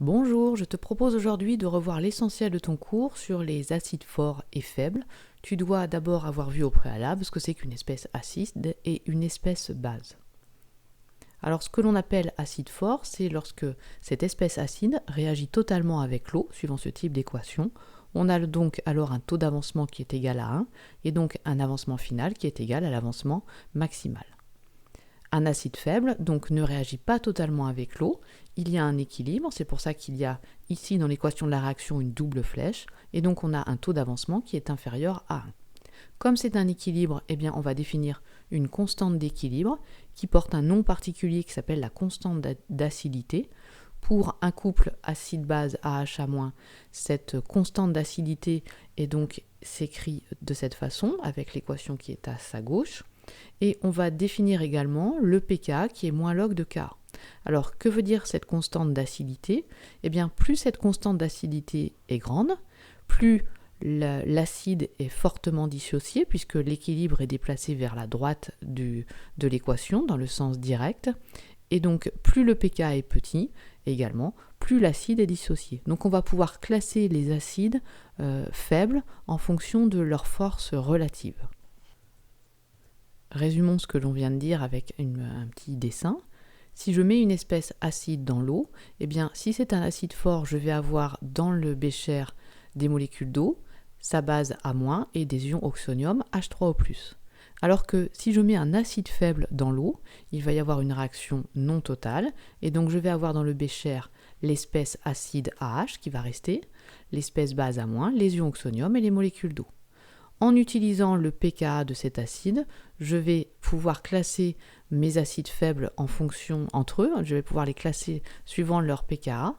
Bonjour, je te propose aujourd'hui de revoir l'essentiel de ton cours sur les acides forts et faibles. Tu dois d'abord avoir vu au préalable ce que c'est qu'une espèce acide et une espèce base. Alors ce que l'on appelle acide fort, c'est lorsque cette espèce acide réagit totalement avec l'eau, suivant ce type d'équation. On a donc alors un taux d'avancement qui est égal à 1, et donc un avancement final qui est égal à l'avancement maximal. Un acide faible, donc, ne réagit pas totalement avec l'eau. Il y a un équilibre, c'est pour ça qu'il y a ici dans l'équation de la réaction une double flèche, et donc on a un taux d'avancement qui est inférieur à 1. Comme c'est un équilibre, eh bien on va définir une constante d'équilibre qui porte un nom particulier qui s'appelle la constante d'acidité. Pour un couple acide-base AH-, cette constante d'acidité est donc s'écrit de cette façon, avec l'équation qui est à sa gauche. Et on va définir également le pK qui est moins log de K. Alors, que veut dire cette constante d'acidité ? Eh bien, plus cette constante d'acidité est grande, plus l'acide est fortement dissocié, puisque l'équilibre est déplacé vers la droite de l'équation, dans le sens direct. Et donc, plus le pK est petit, également, plus l'acide est dissocié. Donc, on va pouvoir classer les acides faibles en fonction de leur force relative. Résumons ce que l'on vient de dire avec un petit dessin. Si je mets une espèce acide dans l'eau, eh bien, si c'est un acide fort, je vais avoir dans le bécher des molécules d'eau, sa base A- et des ions oxonium H3O+. Alors que si je mets un acide faible dans l'eau, il va y avoir une réaction non totale, et donc je vais avoir dans le bécher l'espèce acide AH qui va rester, l'espèce base A-, les ions oxonium et les molécules d'eau. En utilisant le pKa de cet acide, je vais pouvoir classer mes acides faibles en fonction entre eux. Je vais pouvoir les classer suivant leur pKa.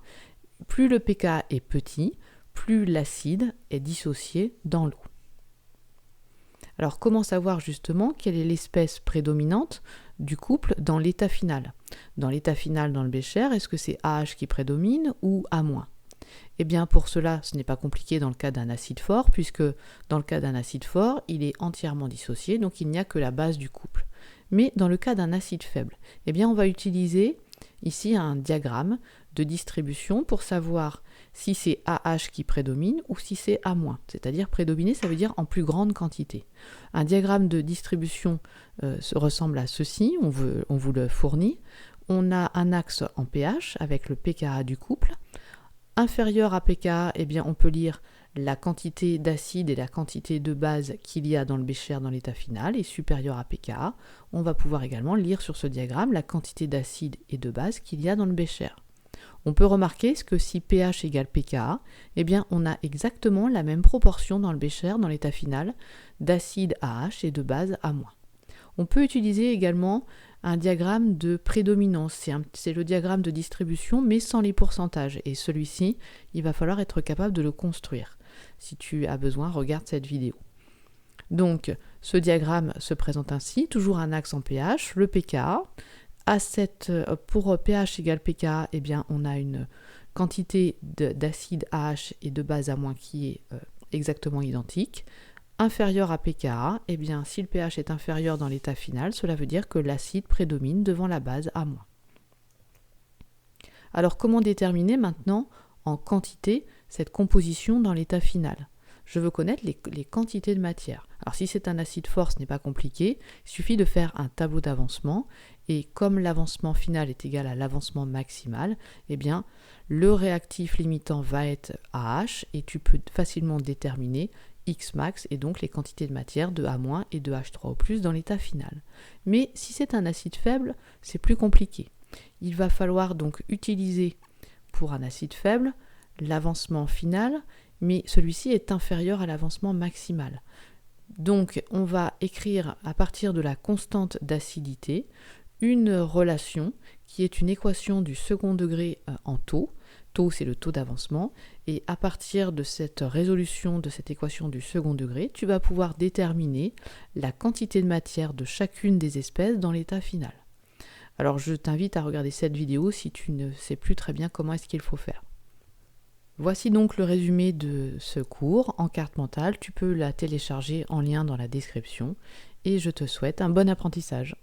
Plus le pKa est petit, plus l'acide est dissocié dans l'eau. Alors comment savoir justement quelle est l'espèce prédominante du couple dans l'état final ? Dans l'état final dans le bécher, est-ce que c'est AH qui prédomine ou A-? Eh bien pour cela, ce n'est pas compliqué dans le cas d'un acide fort, puisque dans le cas d'un acide fort, il est entièrement dissocié, donc il n'y a que la base du couple. Mais dans le cas d'un acide faible, eh bien on va utiliser ici un diagramme de distribution pour savoir si c'est AH qui prédomine ou si c'est A-. C'est-à-dire prédominer, ça veut dire en plus grande quantité. Un diagramme de distribution ressemble à ceci, on vous le fournit. On a un axe en pH avec le pKa du couple. Inférieur à pKa, eh bien on peut lire la quantité d'acide et la quantité de base qu'il y a dans le bécher dans l'état final, et supérieur à pKa, on va pouvoir également lire sur ce diagramme la quantité d'acide et de base qu'il y a dans le bécher. On peut remarquer que si pH égale pKa, eh bien on a exactement la même proportion dans le bécher dans l'état final d'acide AH et de base A-. On peut utiliser également un diagramme de prédominance, c'est le diagramme de distribution mais sans les pourcentages, et celui-ci, il va falloir être capable de le construire. Si tu as besoin, regarde cette vidéo. Donc, ce diagramme se présente ainsi, toujours un axe en pH, le pKa. Pour pH égale pKa, eh bien, on a une quantité d'acide AH et de base A- qui est exactement identique. Inférieur à pKa, eh bien, si le pH est inférieur dans l'état final, cela veut dire que l'acide prédomine devant la base A-. Alors, comment déterminer maintenant en quantité cette composition dans l'état final ? Je veux connaître les quantités de matière. Alors, si c'est un acide fort, ce n'est pas compliqué. Il suffit de faire un tableau d'avancement. Et comme l'avancement final est égal à l'avancement maximal, eh bien, le réactif limitant va être AH, et tu peux facilement déterminer X max et donc les quantités de matière de A- et de H3O+ dans l'état final. Mais si c'est un acide faible, c'est plus compliqué. Il va falloir donc utiliser pour un acide faible l'avancement final, mais celui-ci est inférieur à l'avancement maximal. Donc on va écrire à partir de la constante d'acidité une relation qui est une équation du second degré en taux. Taux, c'est le taux d'avancement, et à partir de cette résolution de cette équation du second degré, tu vas pouvoir déterminer la quantité de matière de chacune des espèces dans l'état final. Alors je t'invite à regarder cette vidéo si tu ne sais plus très bien comment est-ce qu'il faut faire. Voici donc le résumé de ce cours en carte mentale, tu peux la télécharger en lien dans la description, et je te souhaite un bon apprentissage.